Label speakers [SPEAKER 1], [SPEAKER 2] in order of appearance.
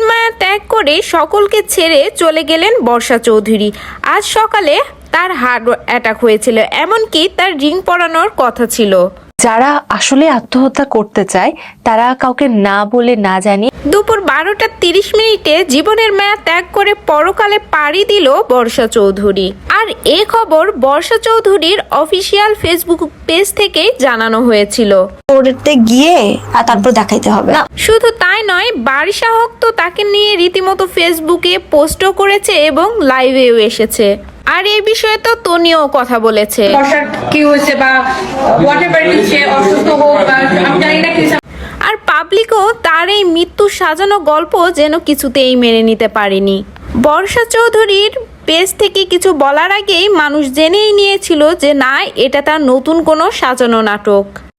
[SPEAKER 1] মায়া ত্যাগ করে সকলকে ছেড়ে চলে গেলেন বর্ষা চৌধুরী। আজ সকালে তার হার্ট অ্যাটাক হয়েছিল, এমনকি তার রিং পরানোর কথা ছিল।
[SPEAKER 2] যারা আসলে আত্মহত্যা করতে চায় তারা কাউকে না বলে না জানিয়ে
[SPEAKER 1] দুপুর 12:30 জীবনের মায়া ত্যাগ করে পরকালে পাড়ি দিল বর্ষা চৌধুরী। আর এ খবর বর্ষা চৌধুরীর অফিসিয়াল ফেসবুক পেজ থেকেই জানানো হয়েছিল।
[SPEAKER 3] করতে গিয়ে আর তারপর দেখাইতে হবে না।
[SPEAKER 1] শুধু তাই নয়, বারিশা হক তো তাকে নিয়ে রীতিমতো ফেসবুকে পোস্টও করেছে এবং লাইভেও এসেছে। আর এই বিষয়ে তো তনিও কথা বলেছে।
[SPEAKER 4] বর্ষার কি হয়েছে বা হোয়াটএভার সে অসুস্থ হোক বা আমি জানি না কি।
[SPEAKER 1] আর পাবলিকও তার এই মৃত্যু সাজানো গল্প যেন কিছুতেই মেনে নিতে পারেনি। বর্ষা চৌধুরীর পেজ থেকে কিছু বলার আগেই মানুষ জেনেই নিয়েছিল যে না, এটা তার নতুন কোনো সাজানো নাটক।